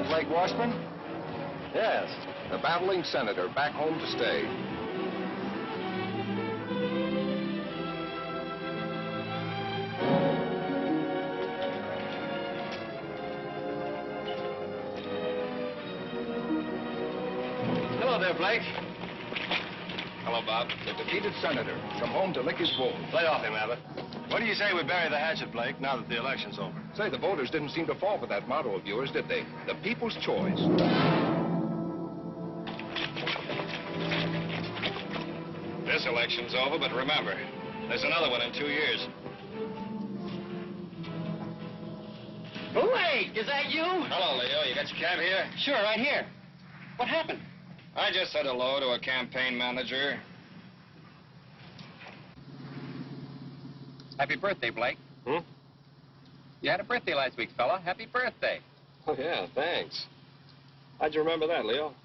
that Blake Washburn? Yes, the battling senator back home to stay. Hello there, Blake. Hello, Bob. The defeated senator come home to lick his wounds. Lay off him, Abbott. What do you say we bury the hatchet, Blake, now that the election's over? Say, the voters didn't seem to fall for that motto of yours, did they? The people's choice. This election's over, but remember, there's another one in 2 years. Blake, is that you? Hello, Leo. You got your cab here? Sure, right here. What happened? I just said hello to a campaign manager. Happy birthday, Blake. You had a birthday last week, fella. Happy birthday. Oh, yeah, thanks. How'd you remember that, Leo?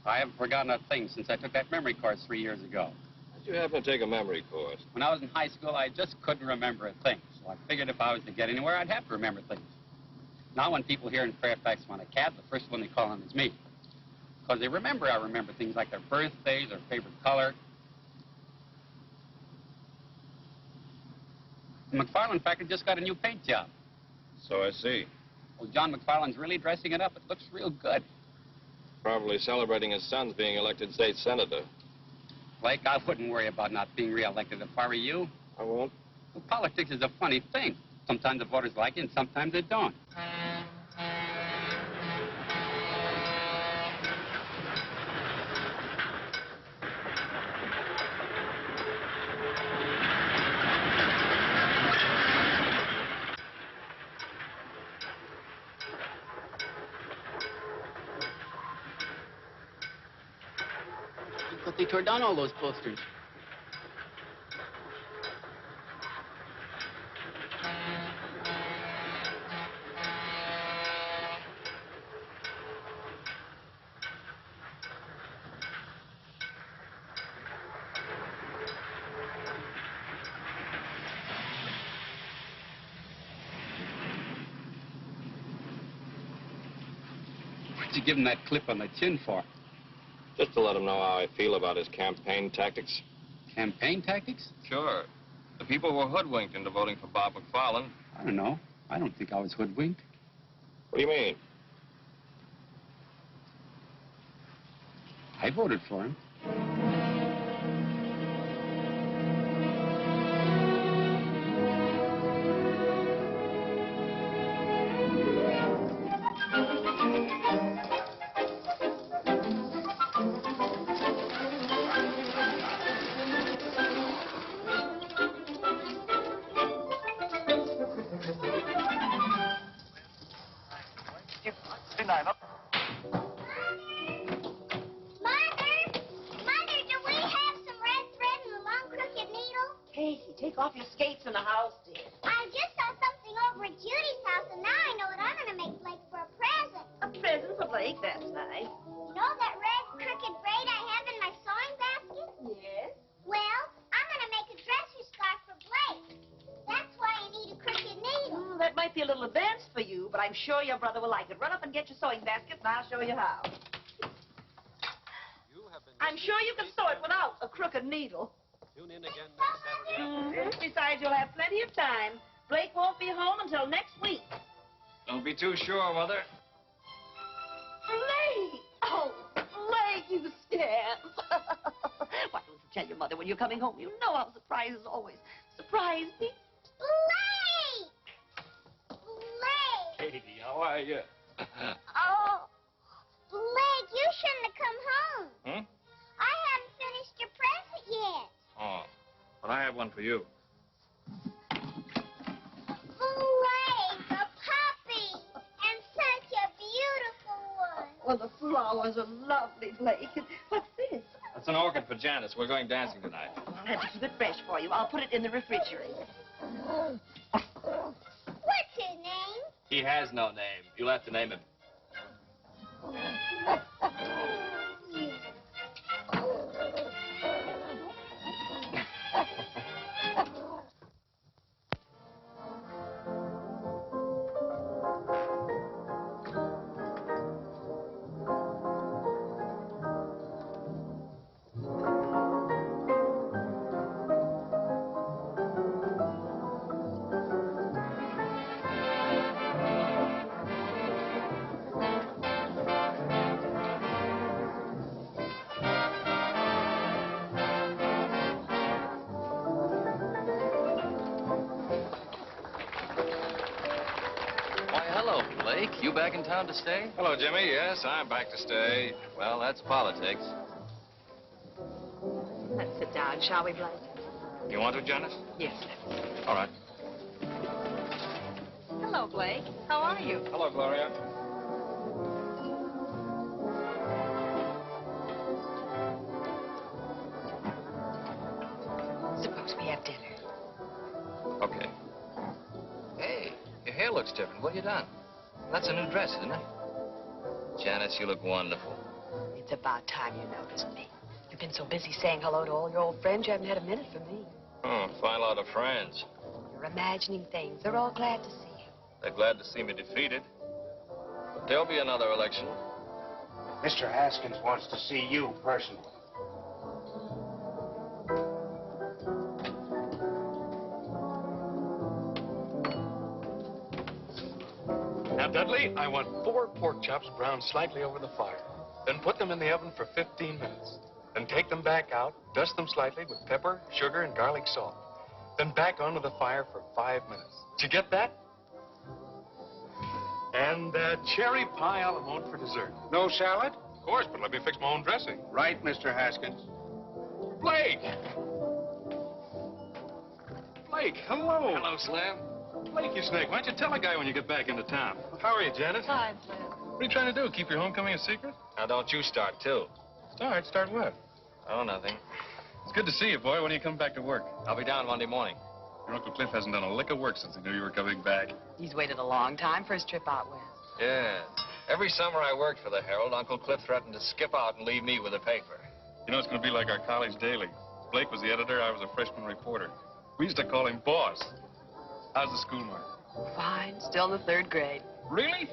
I haven't forgotten a thing since I took that memory course 3 years ago. How'd you happen to take a memory course? When I was in high school, I just couldn't remember a thing. So I figured if I was to get anywhere, I'd have to remember things. Now when people here in Fairfax want a cab, the first one they call on is me. Because they remember I remember things like their birthdays, their favorite color. The McFarland factory just got a new paint job. So I see. Well, John McFarland's really dressing it up. It looks real good. Probably celebrating his son's being elected state senator. Blake, I wouldn't worry about not being reelected if I were you. I won't. Well, politics is a funny thing. Sometimes the voters like it and sometimes they don't. But they tore down all those posters. What'd you give him that clip on the chin for? Just to let him know how I feel about his campaign tactics. Campaign tactics? Sure. The people were hoodwinked into voting for Bob McFarland. I don't know. I don't think I was hoodwinked. What do you mean? I voted for him. Take off your skates in the house, dear. I just saw something over at Judy's house, and now I know what I'm going to make Blake for a present. A present for Blake? That's nice. You know that red crooked braid I have in my sewing basket? Yes. Well, I'm going to make a dresser scarf for Blake. That's why I need a crooked needle. That might be a little advanced for you, but I'm sure your brother will like it. Run up and get your sewing basket, and I'll show you how. I'm sure you can sew it without a crooked needle. Tune in again next Saturday. Besides, you'll have plenty of time. Blake won't be home until next week. Don't be too sure, Mother. Blake! Oh, Blake, you scamp. Why don't you tell your mother when you're coming home? You know how surprises always surprise me. Blake! Blake! Katie, how are you? Oh, Blake, you shouldn't have come home. I haven't finished your present yet. Oh, but I have one for you. Blake, a puppy, and such a beautiful one. Well, the flowers are lovely, Blake. What's this? That's an orchid for Janice. We're going dancing tonight. I'll have to keep it fresh for you. I'll put it in the refrigerator. What's his name? He has no name. You'll have to name him. Blake, you back in town to stay? Hello, Jimmy. Yes, I'm back to stay. Well, that's politics. Let's sit down, shall we, Blake? You want to, Janice? Yes. All right. Hello, Blake. How are you? Hello, Gloria. Suppose we have dinner. Okay. Hey, your hair looks different. What have you done? That's a new dress, isn't it? Janice, you look wonderful. It's about time you noticed me. You've been so busy saying hello to all your old friends, you haven't had a minute for me. Fine lot of friends. You're imagining things. They're all glad to see you. They're glad to see me defeated. But there'll be another election. Mr. Haskins wants to see you personally. Now, Dudley, I want 4 pork chops browned slightly over the fire. Then put them in the oven for 15 minutes. Then take them back out, dust them slightly with pepper, sugar, and garlic salt. Then back onto the fire for 5 minutes. Did you get that? And cherry pie a la mode for dessert. No salad? Of course, but let me fix my own dressing. Right, Mr. Haskins. Blake! Blake, hello. Hello, Slim. Blake, you snake, why don't you tell a guy when you get back into town? How are you, Janet? Fine, Slim. What are you trying to do, keep your homecoming a secret? Now, don't you start, too. Start what? Oh, nothing. It's good to see you, boy. When do you come back to work? I'll be down Monday morning. Your Uncle Cliff hasn't done a lick of work since he knew you were coming back. He's waited a long time for his trip out west. Yeah. Every summer I worked for the Herald, Uncle Cliff threatened to skip out and leave me with the paper. You know, it's going to be like our college daily. Blake was the editor, I was a freshman reporter. We used to call him Boss. How's the schoolwork? Fine. Still in the 3rd grade. Really?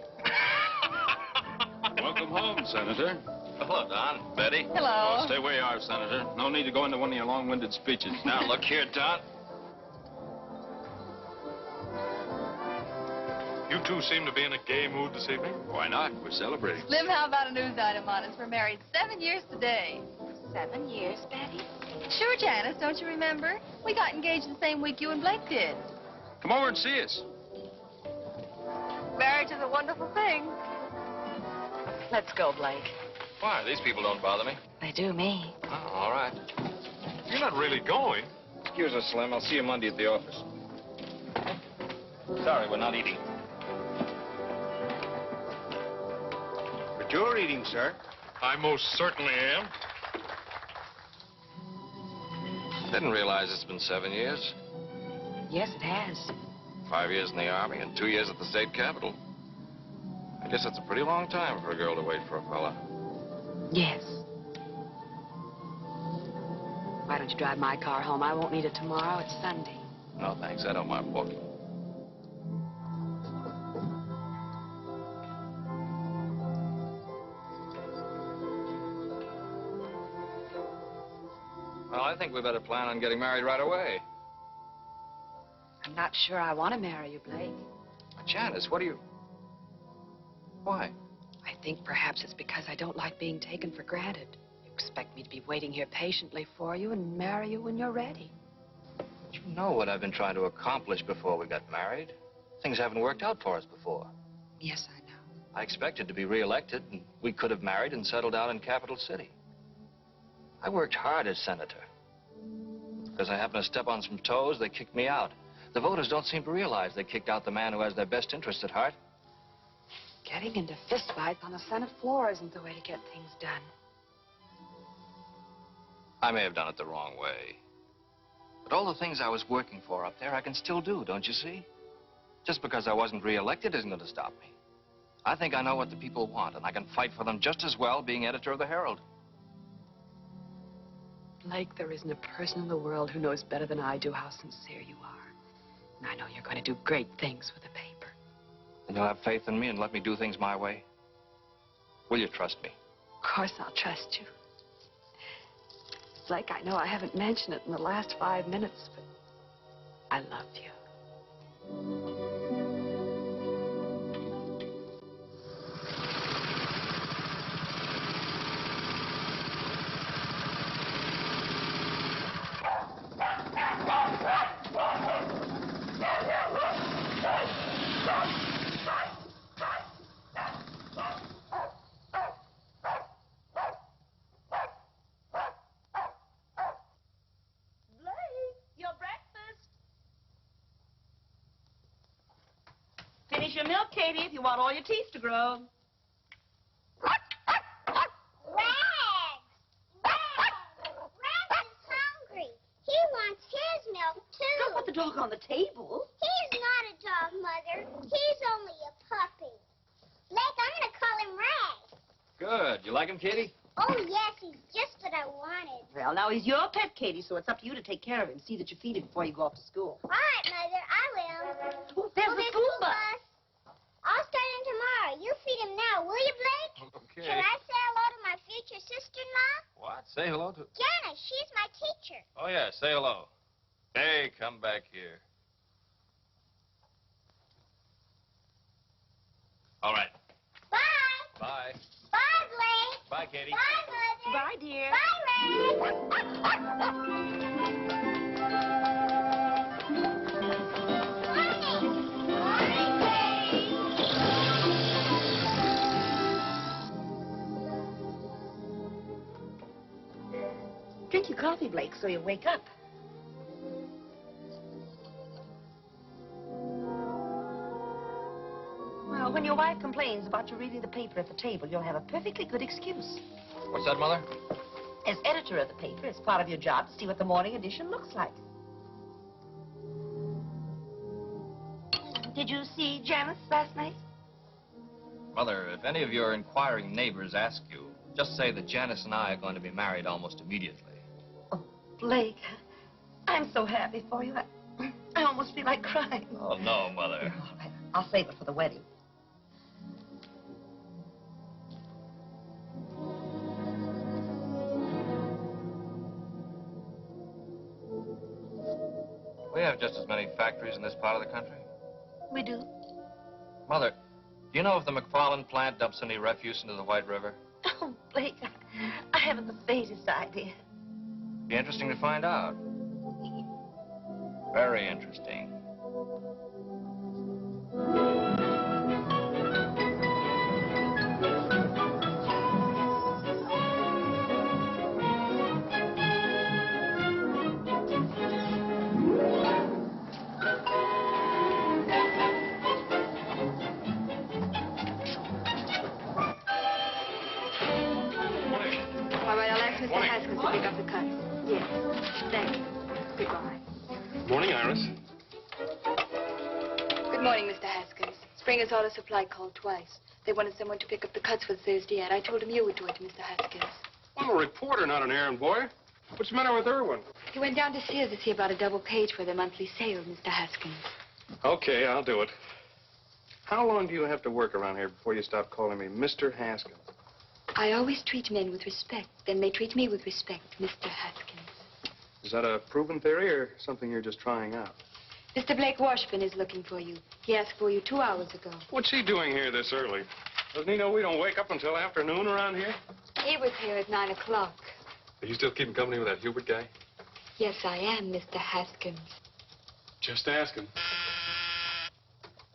Welcome home, Senator. Hello, Don. Betty. Hello. Oh, stay where you are, Senator. No need to go into one of your long-winded speeches. Now, look here, Don. You two seem to be in a gay mood this evening. Why not? We're celebrating. Slim, how about a news item on us? We're married 7 years today. 7 years, Betty? Sure, Janice, don't you remember? We got engaged the same week you and Blake did. Come over and see us. Marriage is a wonderful thing. Let's go, Blake. Why? These people don't bother me. They do me. Oh, all right. You're not really going. Excuse us, Slim. I'll see you Monday at the office. Sorry, we're not eating. But you're eating, sir. I most certainly am. Didn't realize it's been 7 years. Yes, it has. 5 years in the Army and 2 years at the state capitol. I guess that's a pretty long time for a girl to wait for a fella. Yes. Why don't you drive my car home? I won't need it tomorrow. It's Sunday. No, thanks. I don't mind walking. Well, I think we better plan on getting married right away. I'm not sure I want to marry you, Blake. Janice, what do you... Why? I think perhaps it's because I don't like being taken for granted. You expect me to be waiting here patiently for you and marry you when you're ready. You know what I've been trying to accomplish before we got married. Things haven't worked out for us before. Yes, I know. I expected to be reelected, and we could have married and settled down in Capital City. I worked hard as senator. Because I happened to step on some toes, they kicked me out. The voters don't seem to realize they kicked out the man who has their best interests at heart. Getting into fistfights on the Senate floor isn't the way to get things done. I may have done it the wrong way. But all the things I was working for up there, I can still do, don't you see? Just because I wasn't reelected isn't going to stop me. I think I know what the people want, and I can fight for them just as well being editor of the Herald. Blake, there isn't a person in the world who knows better than I do how sincere you are. And I know you're going to do great things with the paper. And you'll have faith in me and let me do things my way? Will you trust me? Of course I'll trust you. Blake, I know I haven't mentioned it in the last 5 minutes, but I love you. Here's your milk, Katie, if you want all your teeth to grow. Rags is hungry. He wants his milk, too. Don't put the dog on the table. He's not a dog, Mother. He's only a puppy. Blake, I'm going to call him Rags. Good. You like him, Katie? Oh, yes, he's just what I wanted. Well, now he's your pet, Katie, so it's up to you to take care of him. See that you feed him before you go off to school. All right, Mother, I will. Oh, there's the school bus. I'll start him tomorrow. You feed him now, will you, Blake? Okay. Should I say hello to my future sister-in-law? What? Say hello to... Janice, she's my teacher. Oh, yeah, say hello. Hey, come back here. All right. Bye. Bye. Bye, Blake. Bye, Katie. Bye, Mother. Bye, dear. Drink your coffee, Blake, so you wake up. Well, when your wife complains about you reading the paper at the table, you'll have a perfectly good excuse. What's that, Mother? As editor of the paper, it's part of your job to see what the morning edition looks like. Did you see Janice last night? Mother, if any of your inquiring neighbors ask you, just say that Janice and I are going to be married almost immediately. Oh, Blake, I'm so happy for you. I almost feel like crying. Oh, no, Mother. All right, I'll save it for the wedding. We have just as many factories in this part of the country. We do. Mother, do you know if the McFarland plant dumps any refuse into the White River? Oh, Blake, I haven't the faintest idea. Be interesting to find out. Very interesting. All right, I'll ask Mr. Haskins to pick up the cuts. Yes. Thank you. Goodbye. Morning, Iris. Good morning, Mr. Haskins. Springer's Auto Supply called twice. They wanted someone to pick up the cuts for the Thursday ad. I told him you would do it, Mr. Haskins. I'm a reporter, not an errand boy. What's the matter with Irwin? He went down to Sears to see about a double page for their monthly sale, Mr. Haskins. Okay, I'll do it. How long do you have to work around here before you stop calling me Mr. Haskins? I always treat men with respect. Then they treat me with respect, Mr. Haskins. Is that a proven theory or something you're just trying out? Mr. Blake Washburn is looking for you. He asked for you 2 hours ago. What's he doing here this early? Doesn't he know we don't wake up until afternoon around here? He was here at 9 o'clock. Are you still keeping company with that Hubert guy? Yes, I am, Mr. Haskins. Just asking.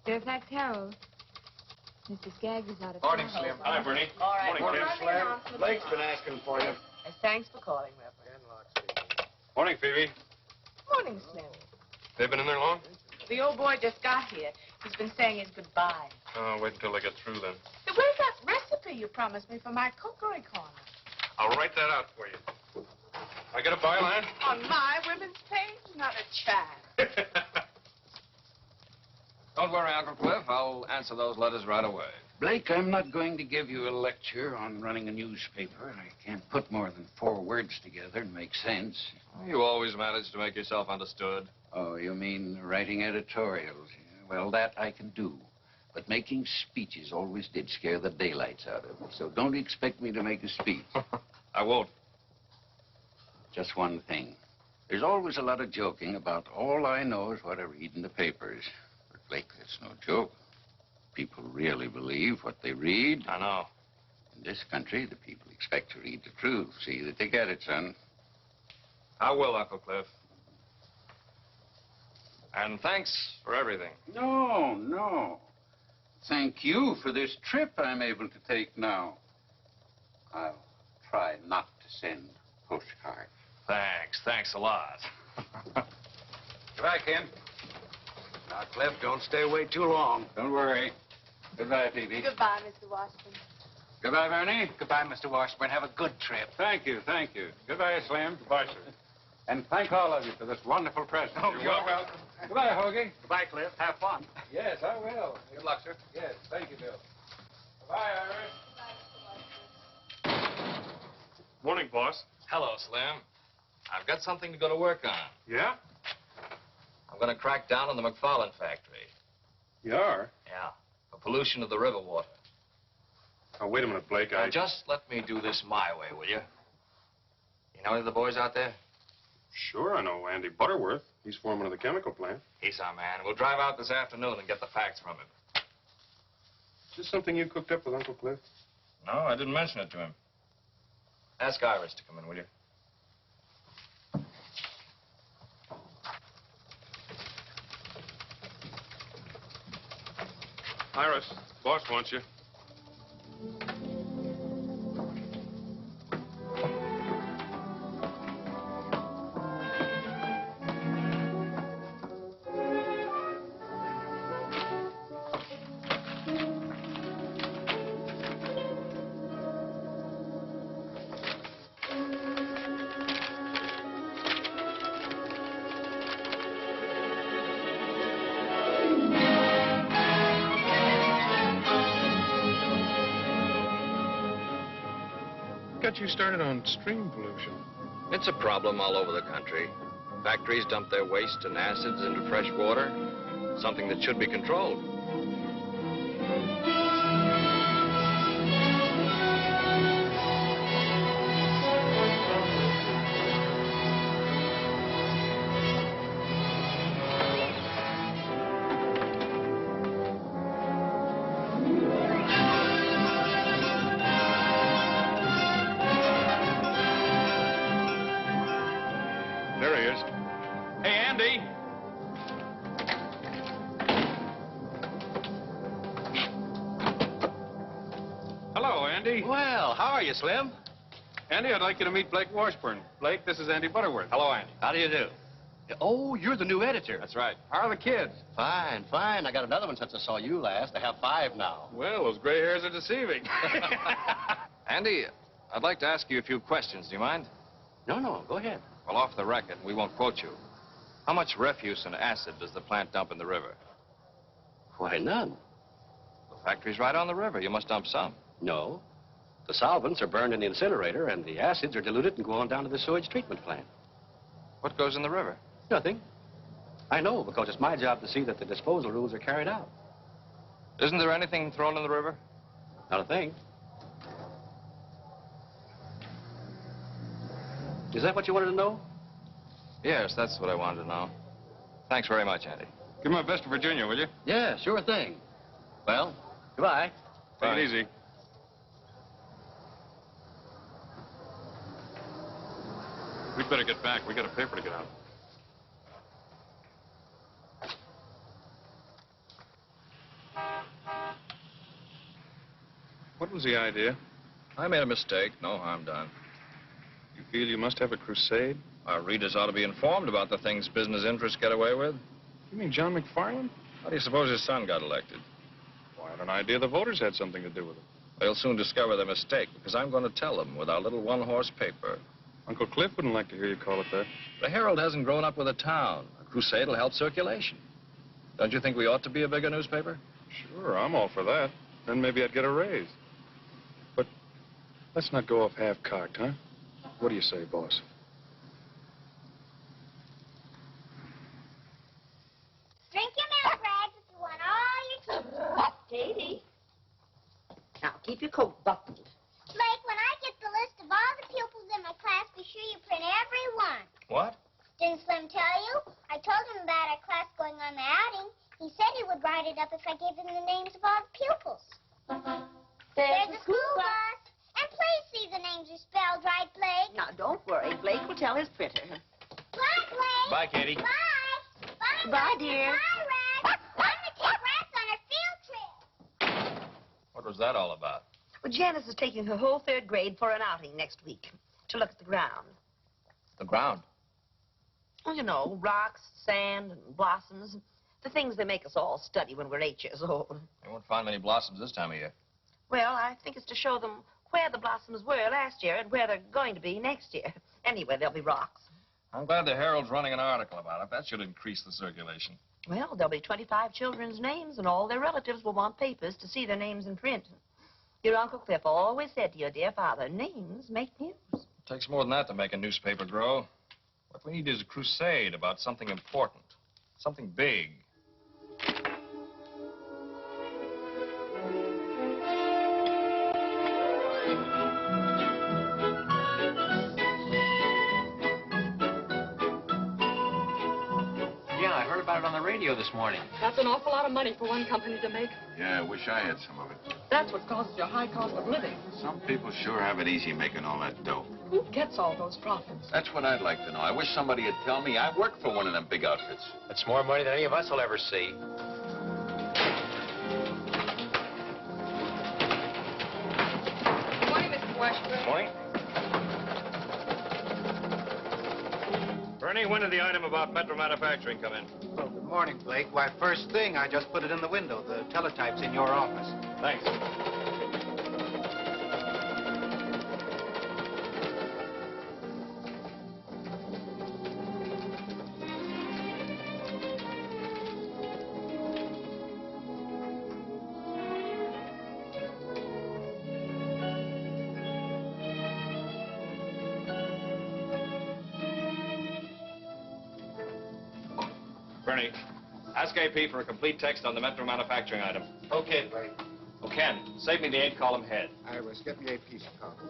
Fairfax Herald. Mr. Skaggs is out of Morning, town. Slim. Hi, Bernie. All right. Morning, Kim. Blake's been asking for you. Thanks for calling, Reverend. Morning, Phoebe. Morning, Slim. They've been in there long? The old boy just got here. He's been saying his goodbye. Oh, wait until they get through then. Hey, where's that recipe you promised me for my cookery corner? I'll write that out for you. I get a byline? On my women's page? Not a child. Don't worry, Uncle Cliff. I'll answer those letters right away. Blake, I'm not going to give you a lecture on running a newspaper. I can't put more than 4 words together and make sense. You always manage to make yourself understood. Oh, you mean writing editorials? Well, that I can do. But making speeches always did scare the daylights out of me. So don't expect me to make a speech. I won't. Just one thing. There's always a lot of joking about all I know is what I read in the papers. But, Blake, that's no joke. People really believe what they read. I know. In this country, the people expect to read the truth. See that they get it, son. I will, Uncle Cliff. And thanks for everything. No, no. Thank you for this trip I'm able to take now. I'll try not to send postcards. Thanks. Thanks a lot. Goodbye, Ken. Now, Now, Cliff, don't stay away too long. Don't worry. Goodbye, Phoebe. Goodbye, Mr. Washington. Goodbye, Bernie. Goodbye, Mr. Washburn. Have a good trip. Thank you, thank you. Goodbye, Slim. Goodbye, sir. And thank all of you for this wonderful present. Oh, you're welcome. Goodbye, Hoagie. Goodbye, Cliff. Have fun. Yes, I will. Good luck, sir. Yes, thank you, Bill. Goodbye, Iris. Morning, boss. Hello, Slim. I've got something to go to work on. Yeah? I'm going to crack down on the McFarland factory. You are? Yeah. For pollution of the river water. Oh, wait a minute, Blake. Now, just let me do this my way, will you? You know any of the boys out there? Sure, I know Andy Butterworth. He's foreman of the chemical plant. He's our man. We'll drive out this afternoon and get the facts from him. Is this something you cooked up with Uncle Cliff? No, I didn't mention it to him. Ask Iris to come in, will you? Iris, boss wants you. Got you started on stream pollution. It's a problem all over the country. Factories dump their waste and acids into fresh water, something that should be controlled. There he is. Hey, Andy. Hello, Andy. Well, how are you, Slim? Andy, I'd like you to meet Blake Washburn. Blake, this is Andy Butterworth. Hello, Andy. How do you do? Oh, you're the new editor. That's right. How are the kids? Fine, fine. I got another one since I saw you last. I have 5 now. Well, those gray hairs are deceiving. Andy, I'd like to ask you a few questions. Do you mind? No, go ahead. Well, off the record, we won't quote you. How much refuse and acid does the plant dump in the river? Why, none. The factory's right on the river. You must dump some. No. The solvents are burned in the incinerator, and the acids are diluted and go on down to the sewage treatment plant. What goes in the river? Nothing. I know, because it's my job to see that the disposal rules are carried out. Isn't there anything thrown in the river? Not a thing. Is that what you wanted to know? Yes, that's what I wanted to know. Thanks very much, Andy. Give my best to Virginia, will you? Yeah, sure thing. Well, goodbye. Take it easy. We'd better get back. We got a paper to get out. What was the idea? I made a mistake. No harm done. You feel you must have a crusade? Our readers ought to be informed about the things business interests get away with. You mean John McFarland? How do you suppose his son got elected? Well, I had an idea the voters had something to do with it. They'll soon discover their mistake, because I'm going to tell them with our little one-horse paper. Uncle Cliff wouldn't like to hear you call it that. The Herald hasn't grown up with a town. A crusade will help circulation. Don't you think we ought to be a bigger newspaper? Sure, I'm all for that. Then maybe I'd get a raise. But let's not go off half-cocked, huh? What do you say, boss? Drink your milk, Rags, if you want all your teeth. Katie. Now, keep your coat buttoned. Blake, when I get the list of all the pupils in my class, be sure you print every one. What? Didn't Slim tell you? I told him about our class going on the outing. He said he would write it up if I gave him the names of all the pupils. There's the school bus. And please see the names are spelled right, Blake. Now, don't worry. Blake will tell his printer. Bye, Blake. Bye, Katie. Bye. Bye, Bye, Blake. dear. Bye, Rex. I'm going to take Rex on a field trip. What was that all about? Well, Janice is taking her whole 3rd grade for an outing next week to look at the ground. The ground. Well, you know, rocks, sand, and blossoms. The things they make us all study when we're 8 years old. They won't find many blossoms this time of year. Well, I think it's to show them where the blossoms were last year and where they're going to be next year. Anyway, there'll be rocks. I'm glad the Herald's running an article about it. That should increase the circulation. Well, there'll be 25 children's names, and all their relatives will want papers to see their names in print. Your Uncle Cliff always said to your dear father, names make news. It takes more than that to make a newspaper grow. What we need is a crusade about something important, something big. Yeah, I heard about it on the radio this morning. That's an awful lot of money for one company to make. Yeah, I wish I had some of it. That's what causes you a high cost of living. Some people sure have it easy making all that dough. Who gets all those profits? That's what I'd like to know. I wish somebody would tell me I work for one of them big outfits. That's more money than any of us will ever see. Good morning, Mr. Washburn. Morning. Bernie, when did the item about Metro Manufacturing come in? Well, good morning, Blake. Why, first thing, I just put it in the window. The teletype's in your office. Thanks. Bernie, ask AP for a complete text on the Metro Manufacturing item. Okay, Blake. Oh, Ken, save me the 8-column head. I was getting a piece of copy.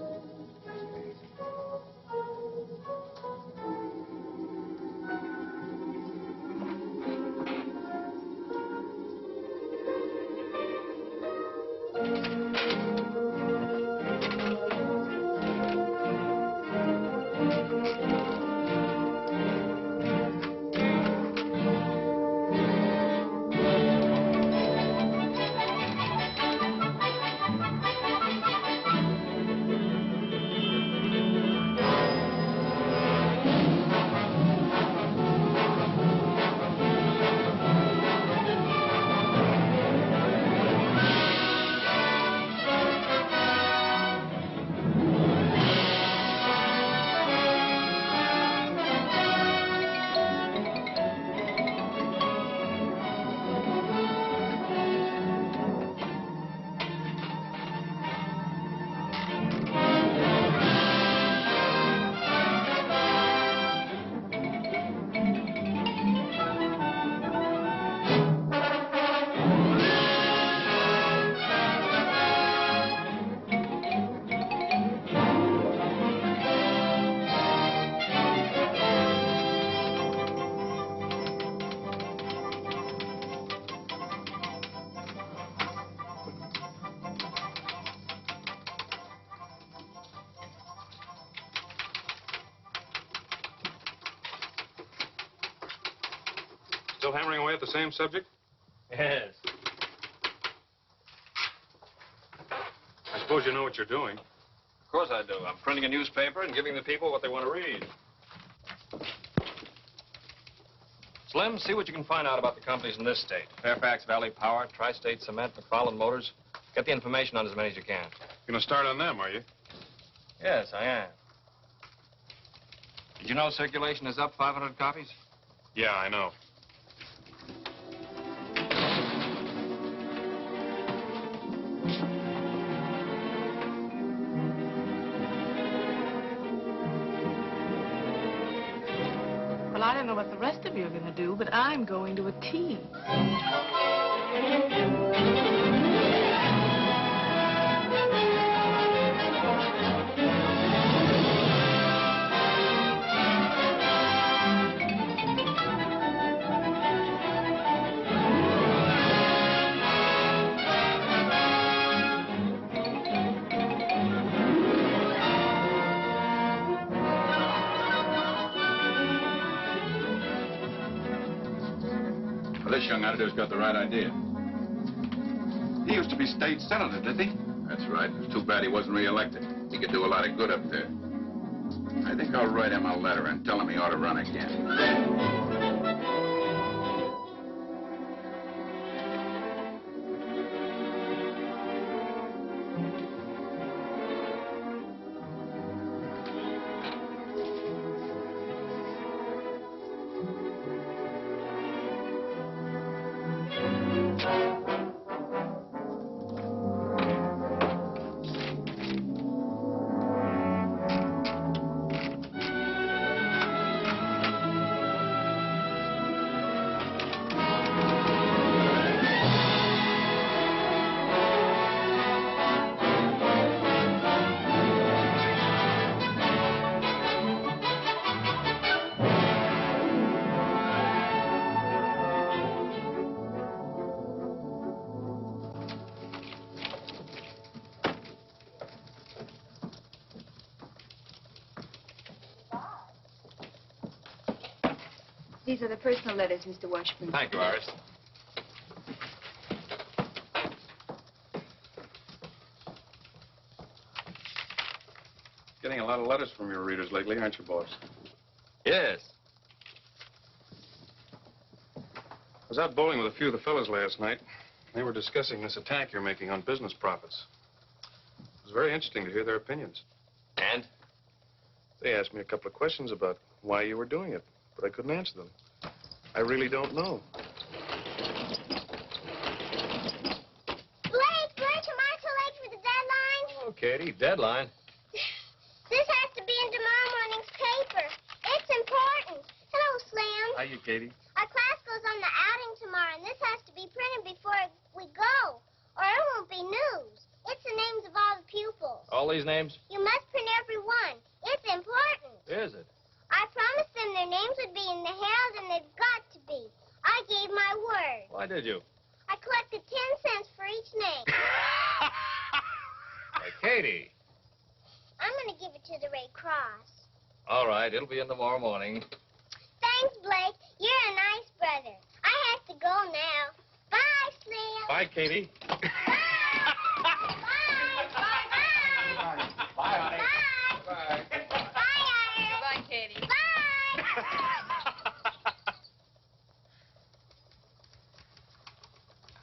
Still hammering away at the same subject? Yes. I suppose you know what you're doing. Of course I do. I'm printing a newspaper and giving the people what they want to read. Slim, see what you can find out about the companies in this state. Fairfax Valley Power, Tri-State Cement, McFarland Motors. Get the information on as many as you can. You're going to start on them, are you? Yes, I am. Did you know circulation is up 500 copies? Yeah, I know. Well, I don't know what the rest of you are going to do, but I'm going to a tea. Well, this young editor's got the right idea. He used to be state senator, did he? That's right. It's too bad he wasn't reelected. He could do a lot of good up there. I think I'll write him a letter and tell him he ought to run again. These are the personal letters, Mr. Washburn. Thank you, Iris. Getting a lot of letters from your readers lately, aren't you, boss? Yes. I was out bowling with a few of the fellas last night. They were discussing this attack you're making on business profits. It was very interesting to hear their opinions. And? They asked me a couple of questions about why you were doing it, but I couldn't answer them. I really don't know. Blake, weren't you too late for the deadline? Oh, Katie, deadline. This has to be in tomorrow morning's paper. It's important. Hello, Slim. Hiya, Katie. Our class goes on the outing tomorrow, and this has to be printed before we go, or it won't be news. It's the names of all the pupils. All these names? You must print every one. It's important. Is it? I promised them their names would be in the Herald, and they've got to be. I gave my word. Why did you? I collected 10 cents for each name. Hey, Katie. I'm going to give it to the Red Cross. All right, it'll be in tomorrow morning. Thanks, Blake. You're a nice brother. I have to go now. Bye, Slim. Bye, Katie. Bye, honey. Bye. Bye. Bye, Katie. Bye.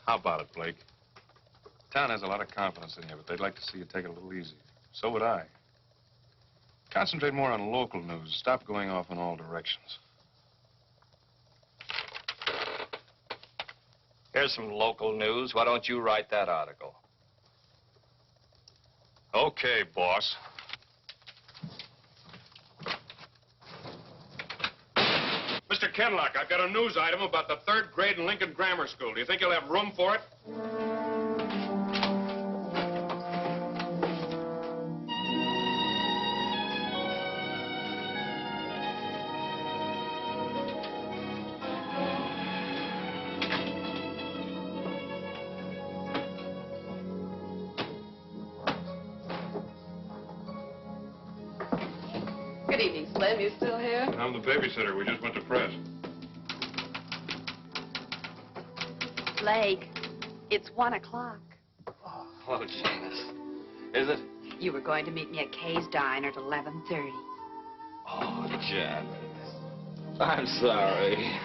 How about it, Blake? Town has a lot of confidence in you, but they'd like to see you take it a little easier. So would I. Concentrate more on local news. Stop going off in all directions. Here's some local news. Why don't you write that article? Okay, boss. Mr. Kenlock, I've got a news item about the 3rd grade in Lincoln Grammar School. Do you think you'll have room for it? Good evening, Slim. You still here? I'm the babysitter. We just went to press. Blake, it's 1 o'clock. Oh, Janice. Is it? You were going to meet me at Kay's Diner at 11:30. Oh, Janice. I'm sorry.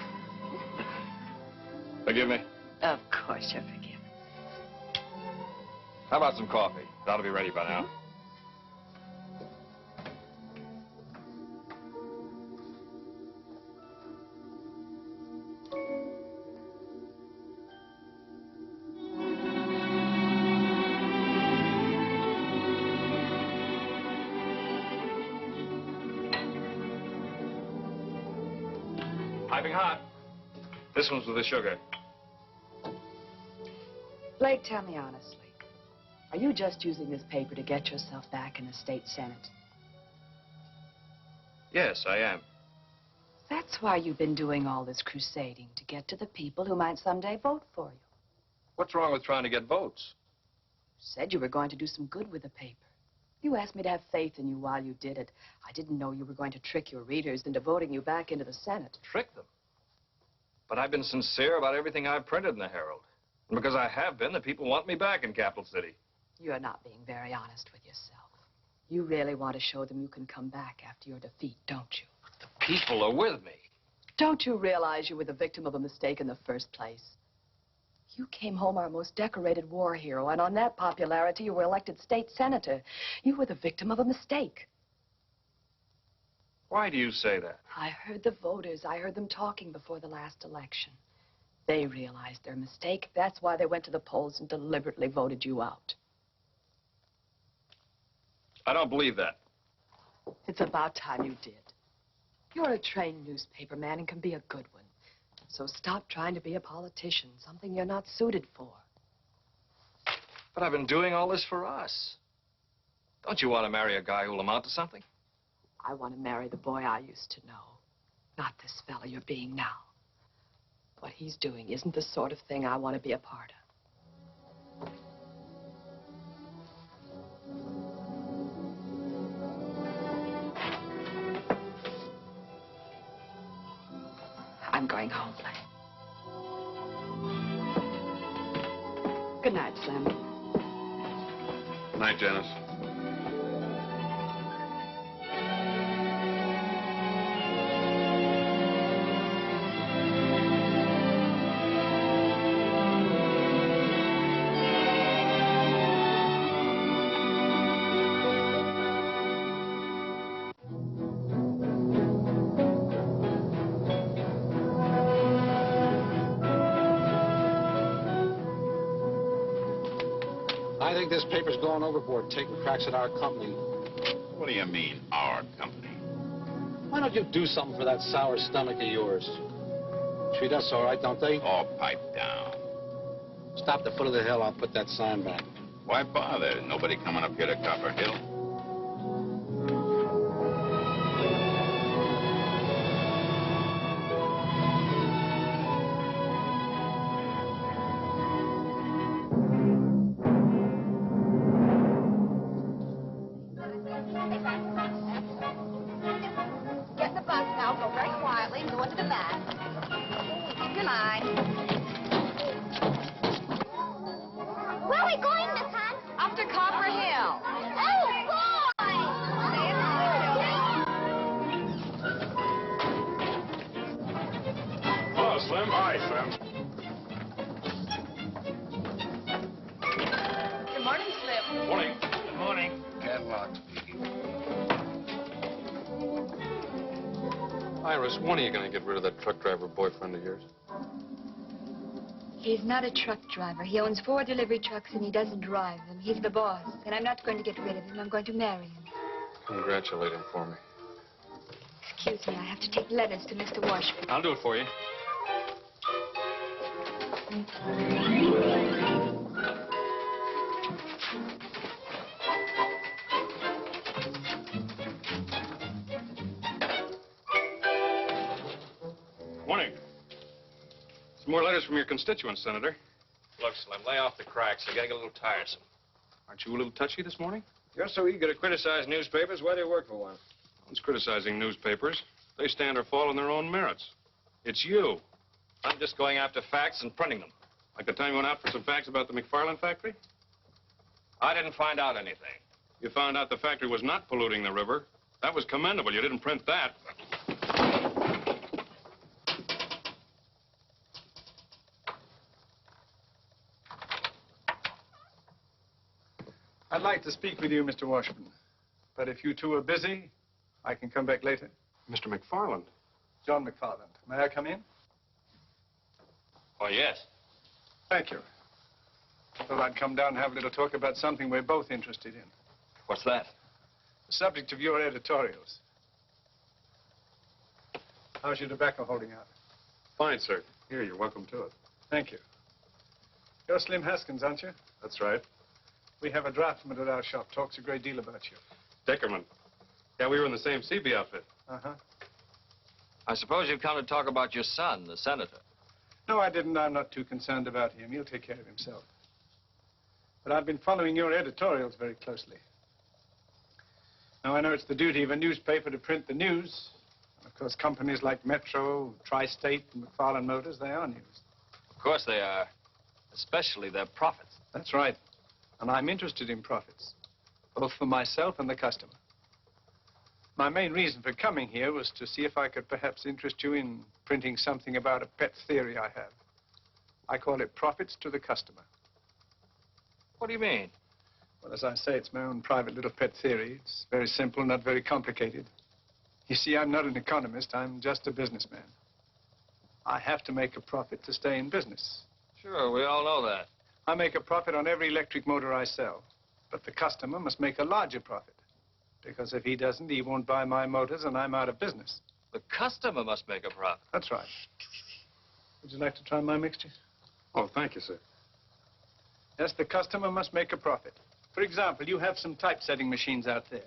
Forgive me? Of course you're forgiven. How about some coffee? That'll be ready by now. Piping hot. This one's with the sugar. Blake, tell me honestly, are you just using this paper to get yourself back in the state senate? Yes, I am. That's why you've been doing all this crusading, to get to the people who might someday vote for you. What's wrong with trying to get votes? You said you were going to do some good with the paper. You asked me to have faith in you while you did it. I didn't know you were going to trick your readers into voting you back into the Senate. Trick them? But I've been sincere about everything I've printed in the Herald. And because I have been, the people want me back in Capital City. You're not being very honest with yourself. You really want to show them you can come back after your defeat, don't you? The people are with me. Don't you realize you were the victim of a mistake in the first place? You came home our most decorated war hero, and on that popularity, you were elected state senator. You were the victim of a mistake. Why do you say that? I heard the voters. I heard them talking before the last election. They realized their mistake. That's why they went to the polls and deliberately voted you out. I don't believe that. It's about time you did. You're a trained newspaper man and can be a good one. So stop trying to be a politician, something you're not suited for. But I've been doing all this for us. Don't you want to marry a guy who'll amount to something? I want to marry the boy I used to know, not this fella you're being now. What he's doing isn't the sort of thing I want to be a part of. I'm going home, Blake. Good night, Slim. Good night, Janice. I think this paper's going overboard, taking cracks at our company. What do you mean, our company? Why don't you do something for that sour stomach of yours? Treat us all right, don't they? Oh, pipe down. Stop the foot of the hill. I'll put that sign back. Why bother? Nobody coming up here to Copper Hill. Get in the bus now. Go very quietly and go into the back. Keep your line. Where are we going, Miss Hunt? Up to Copper Hill. Oh, boy! Hello, Slim. Hi, Slim. Good morning, Slim. Morning. Good morning. Catwalk speaking. Iris, when are you going to get rid of that truck driver boyfriend of yours? He's not a truck driver. He owns 4 delivery trucks and he doesn't drive them. He's the boss. And I'm not going to get rid of him. I'm going to marry him. Congratulate him for me. Excuse me, I have to take letters to Mr. Washburn. I'll do it for you. Morning. Some more letters from your constituents, Senator. Look, Slim, lay off the cracks. They're getting a little tiresome. Aren't you a little touchy this morning? You're so eager to criticize newspapers. Why do you work for one? No one's criticizing newspapers. They stand or fall on their own merits. It's you. I'm just going after facts and printing them. Like the time you went out for some facts about the McFarland factory? I didn't find out anything. You found out the factory was not polluting the river. That was commendable. You didn't print that. I'd like to speak with you, Mr. Washburn. But if you two are busy, I can come back later. Mr. McFarland? John McFarland. May I come in? Oh, yes. Thank you. Thought I'd come down and have a little talk about something we're both interested in. What's that? The subject of your editorials. How's your tobacco holding out? Fine, sir. Here, you're welcome to it. Thank you. You're Slim Haskins, aren't you? That's right. We have a draftsman at our shop. Talks a great deal about you. Dickerman. Yeah, we were in the same CB outfit. Uh-huh. I suppose you've come to talk about your son, the senator. No, I didn't. I'm not too concerned about him. He'll take care of himself. But I've been following your editorials very closely. Now, I know it's the duty of a newspaper to print the news. And of course, companies like Metro, Tri-State, and McFarland Motors, they are news. Of course they are. Especially their profits. That's right. And I'm interested in profits, both for myself and the customer. My main reason for coming here was to see if I could perhaps interest you in printing something about a pet theory I have. I call it profits to the customer. What do you mean? Well, as I say, it's my own private little pet theory. It's very simple, not very complicated. You see, I'm not an economist. I'm just a businessman. I have to make a profit to stay in business. Sure, we all know that. I make a profit on every electric motor I sell. But the customer must make a larger profit. Because if he doesn't, he won't buy my motors and I'm out of business. The customer must make a profit. That's right. Would you like to try my mixture? Oh, thank you, sir. Yes, the customer must make a profit. For example, you have some typesetting machines out there.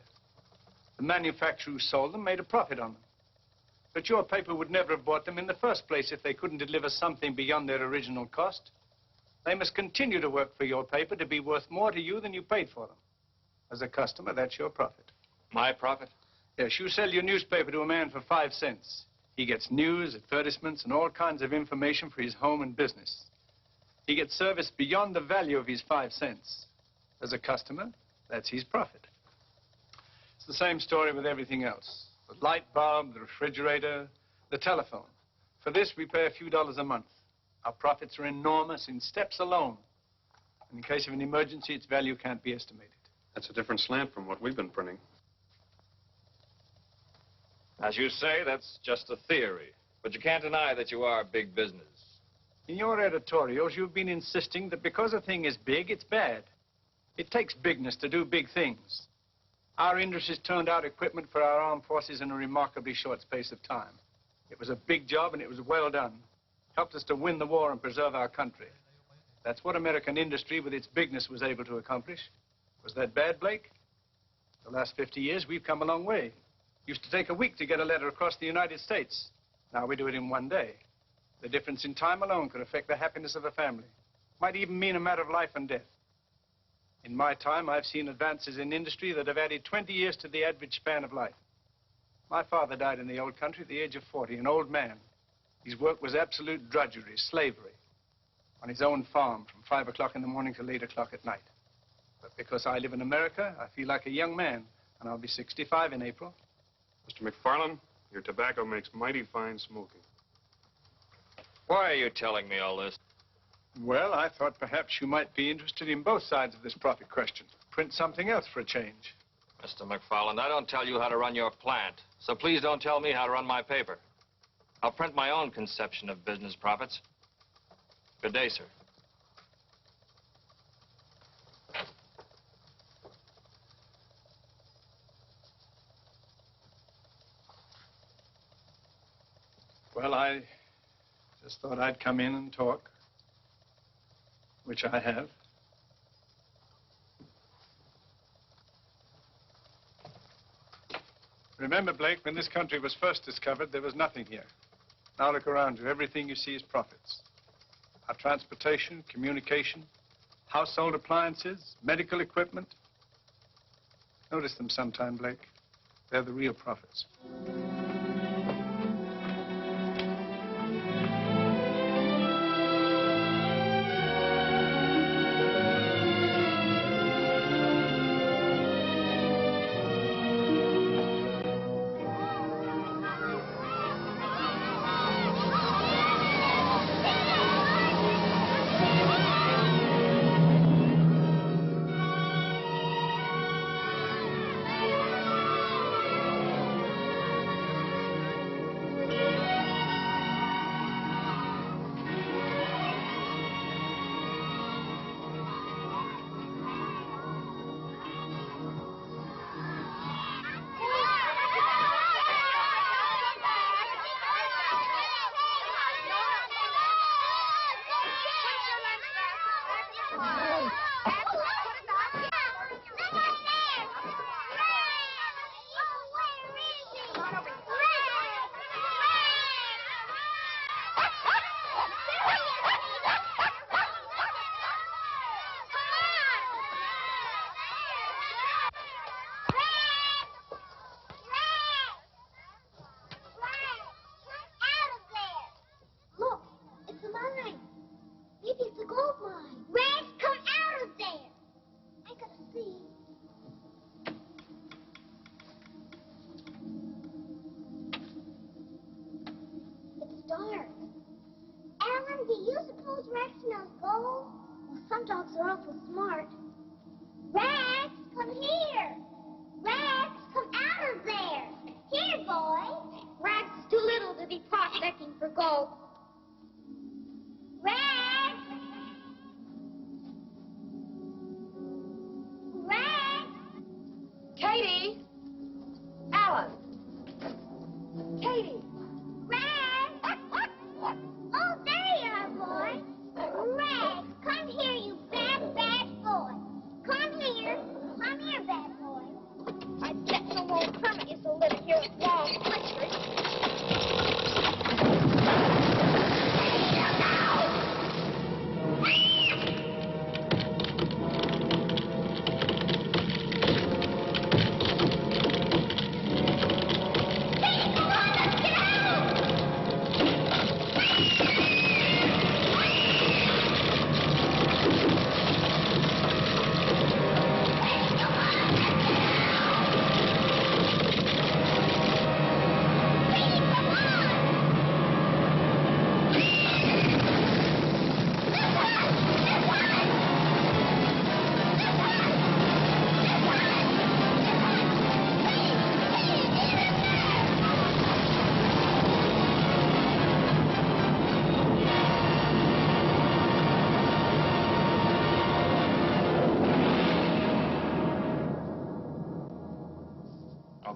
The manufacturer who sold them made a profit on them. But your paper would never have bought them in the first place if they couldn't deliver something beyond their original cost. They must continue to work for your paper to be worth more to you than you paid for them. As a customer, that's your profit. My profit? Yes, you sell your newspaper to a man for 5 cents. He gets news, advertisements, and all kinds of information for his home and business. He gets service beyond the value of his 5 cents. As a customer, that's his profit. It's the same story with everything else. The light bulb, the refrigerator, the telephone. For this, we pay a few dollars a month. Our profits are enormous in steps alone. In case of an emergency, its value can't be estimated. That's a different slant from what we've been printing. As you say, that's just a theory. But you can't deny that you are big business. In your editorials, you've been insisting that because a thing is big, it's bad. It takes bigness to do big things. Our industries turned out equipment for our armed forces in a remarkably short space of time. It was a big job, and it was well done. Helped us to win the war and preserve our country. That's what American industry, with its bigness, was able to accomplish. Was that bad, Blake? The last 50 years, we've come a long way. Used to take a week to get a letter across the United States. Now we do it in 1 day. The difference in time alone could affect the happiness of a family. Might even mean a matter of life and death. In my time, I've seen advances in industry that have added 20 years to the average span of life. My father died in the old country at the age of 40, an old man. His work was absolute drudgery, slavery, on his own farm from 5 o'clock in the morning till 8 o'clock at night. But because I live in America, I feel like a young man, and I'll be 65 in April. Mr. McFarland, your tobacco makes mighty fine smoking. Why are you telling me all this? Well, I thought perhaps you might be interested in both sides of this profit question. Print something else for a change. Mr. McFarland, I don't tell you how to run your plant, so please don't tell me how to run my paper. I'll print my own conception of business profits. Good day, sir. Well, I just thought I'd come in and talk, which I have. Remember, Blake, when this country was first discovered, there was nothing here. Now look around you. Everything you see is profits. Our transportation, communication, household appliances, medical equipment. Notice them sometime, Blake. They're the real profits.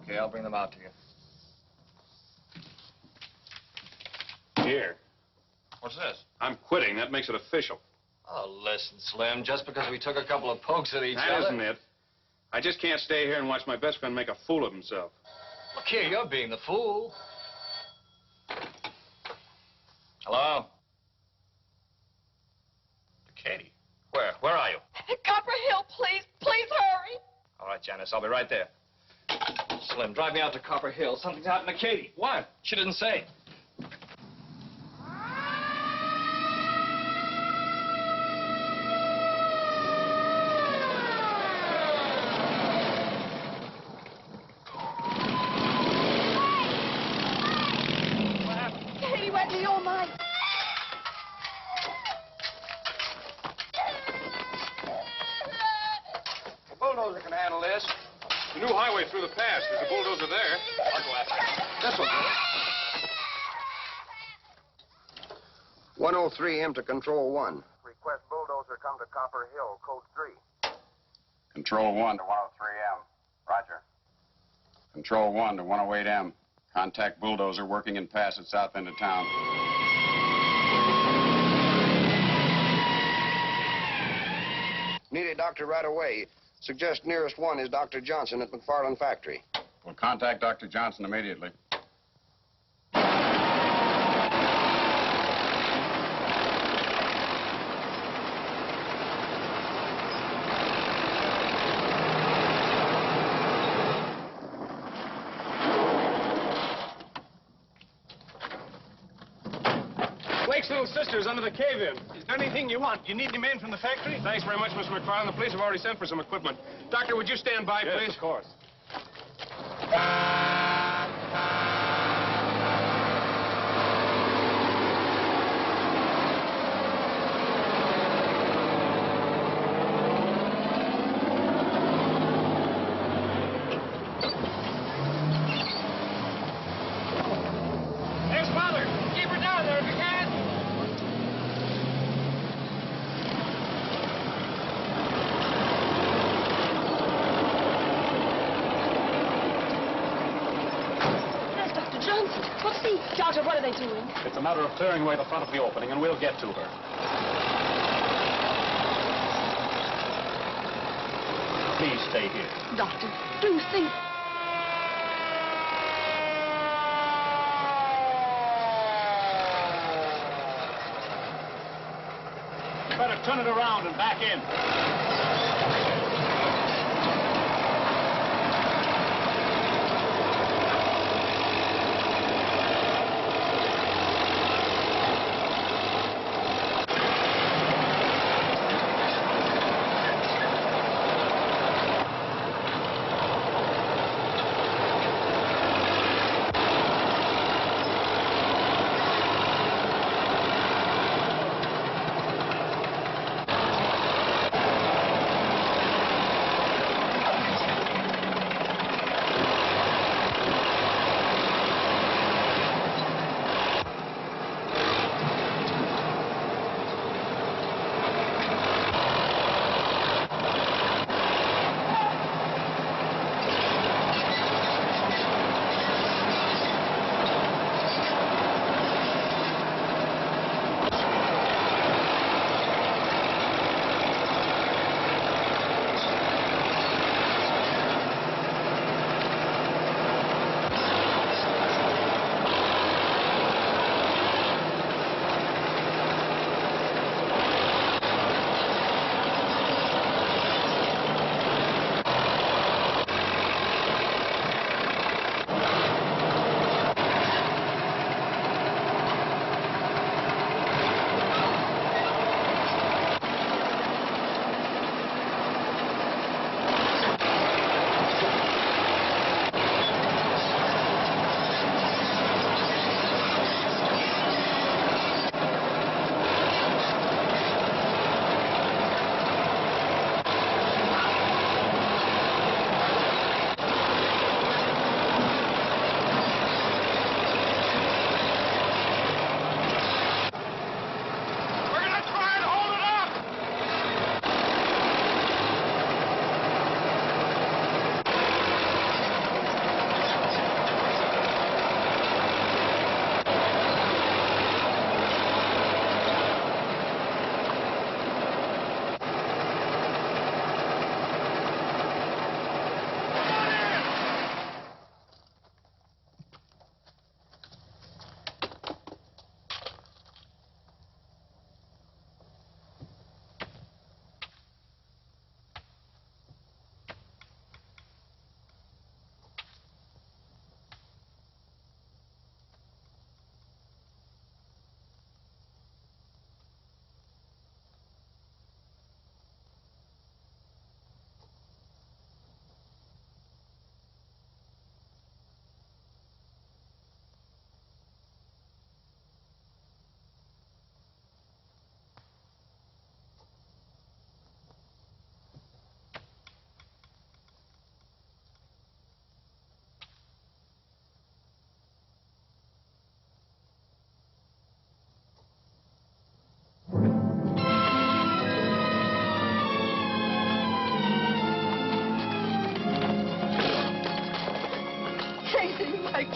Okay, I'll bring them out to you. Here. What's this? I'm quitting. That makes it official. Oh, listen, Slim, just because we took a couple of pokes at each other... That isn't it. I just can't stay here and watch my best friend make a fool of himself. Look here, you're being the fool. Hello? Katie. Where? Where are you? Copper Hill, please. Please hurry. All right, Janice, I'll be right there. Slim, drive me out to Copper Hill. Something's happened to Katie. What? She didn't say. Katie, wet me all mine. The bulldozer can handle this. The new highway through the pass. There's a bulldozer there. I'll go after it. This one. 103M to Control 1. Request bulldozer come to Copper Hill, code 3. Control 1 to 103M. Roger. Control 1 to 108M. Contact bulldozer working in pass at south end of town. Need a doctor right away. Suggest nearest one is Dr. Johnson at McFarland Factory. We'll contact Dr. Johnson immediately. Blake's little sister's under the cave-in. Is there anything you want? You need any men from the factory? Thanks very much, Mr. McFarland. The police have already sent for some equipment. Doctor, would you stand by, please? Yes, of course. Yes, Father. Keep her down there if you can. There's Dr. Johnson. What's he? Doctor, what are they doing? It's a matter of clearing away the front of the opening, and we'll get to her. Please stay here. Doctor, do think. Better turn it around and back in.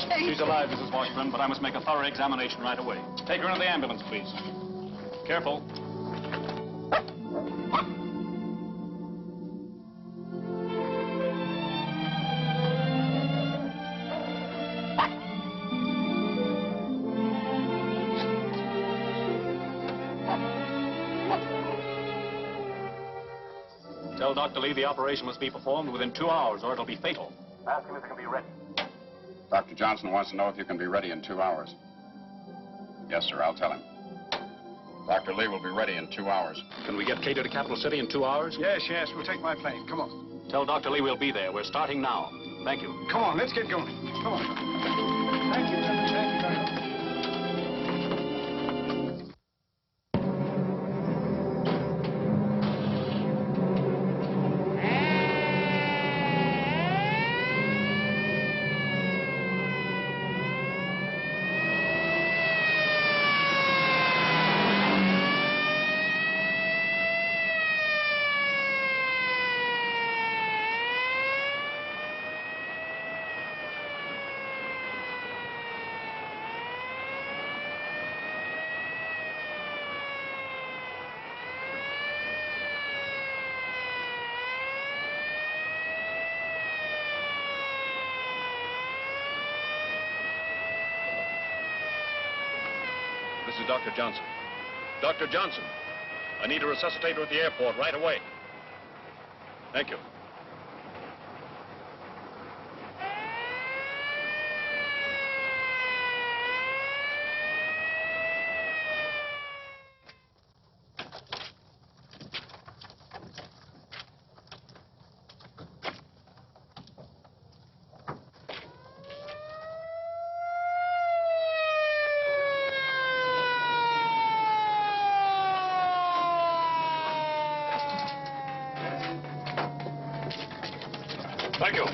Kate. She's alive, Mrs. Washburn, but I must make a thorough examination right away. Take her into the ambulance, please. Careful. Tell Dr. Lee the operation must be performed within 2 hours, or it'll be fatal. Ask him if he can be ready. Dr. Johnson wants to know if you can be ready in 2 hours. Yes, sir, I'll tell him. Dr. Lee will be ready in 2 hours. Can we get Kate to Capital City in 2 hours? Yes, yes, we'll take my plane. Come on. Tell Dr. Lee we'll be there. We're starting now. Thank you. Come on, let's get going. Come on. Thank you, gentlemen. Thank you very much. This is Dr. Johnson. Dr. Johnson, I need a resuscitator at the airport right away. Thank you. Thank you.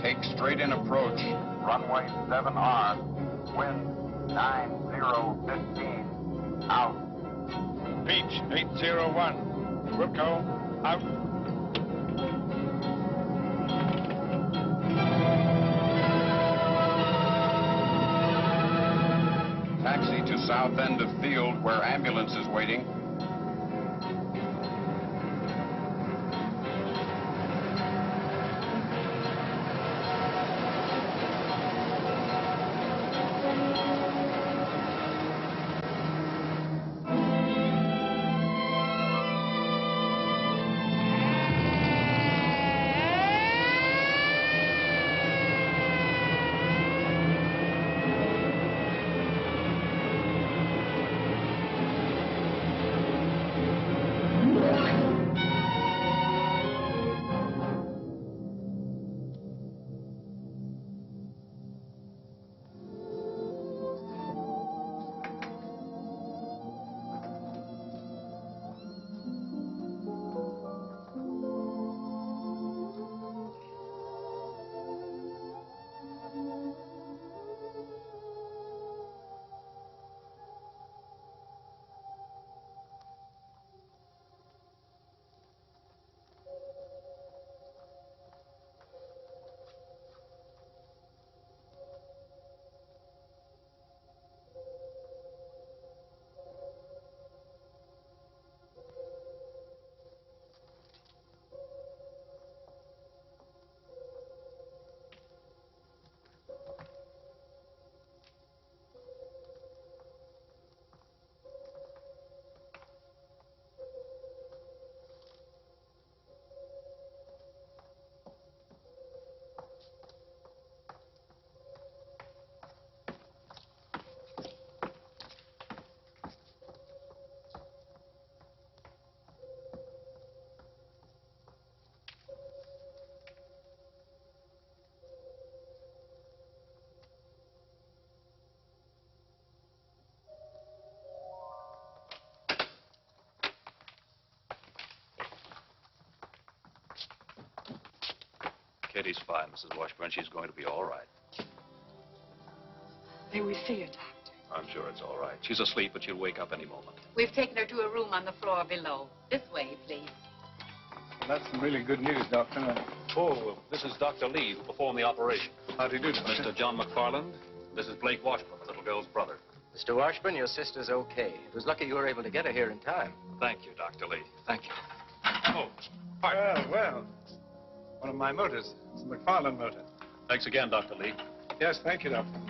Take straight in approach. Runway 7R. Wind 9015. Out. Beach 801. Wilco, out. Taxi to south end of field where ambulance is waiting. Katie's fine, Mrs. Washburn. She's going to be all right. May we see her, Doctor? I'm sure it's all right. She's asleep, but she'll wake up any moment. We've taken her to a room on the floor below. This way, please. Well, that's some really good news, Doctor. Oh, this is Dr. Lee, who performed the operation. How do you do, Doctor? Mr. John McFarland. This is Blake Washburn, the little girl's brother. Mr. Washburn, your sister's okay. It was lucky you were able to get her here in time. Thank you, Dr. Lee. Thank you. Oh, well. One of my motors. It's a McFarland motor. Thanks again, Dr. Lee. Yes, thank you, Doctor.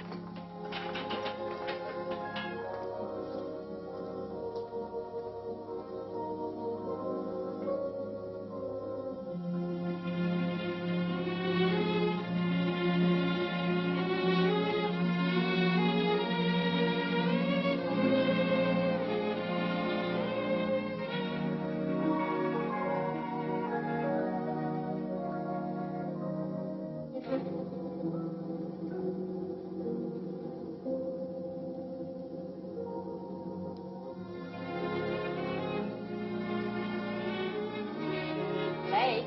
Blake.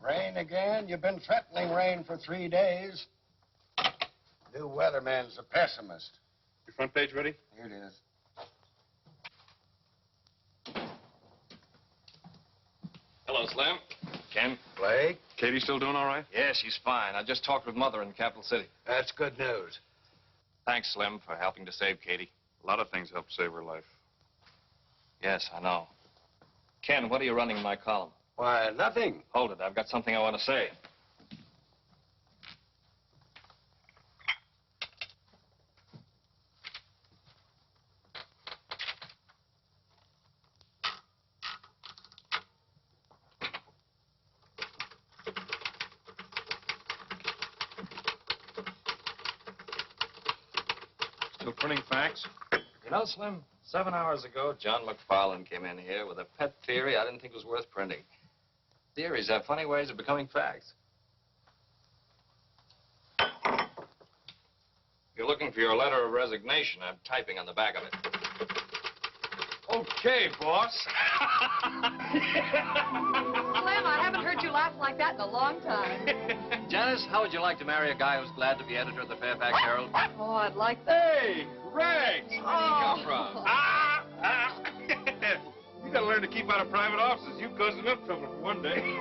Rain again? You've been threatening rain for 3 days. New weatherman's a pessimist. Your front page ready? Here it is. Hello, Slim. Ken. Blake? Katie still doing all right? Yeah, she's fine. I just talked with Mother in Capital City. That's good news. Thanks, Slim, for helping to save Katie. A lot of things help save her life. Yes, I know. Ken, what are you running in my column? Why, nothing. Hold it. I've got something I want to say. Still printing facts? You know, Slim, 7 hours ago, John McFarland came in here with a pet theory I didn't think was worth printing. Theories have funny ways of becoming facts. You're looking for your letter of resignation. I'm typing on the back of it. Okay, boss. Slim, I haven't heard you laugh like that in a long time. Janice, how would you like to marry a guy who's glad to be editor of the Fairfax Herald? Oh, I'd like that. Hey, Rags. Where did he come from? You gotta learn to keep out of private offices. You caused enough trouble for one day.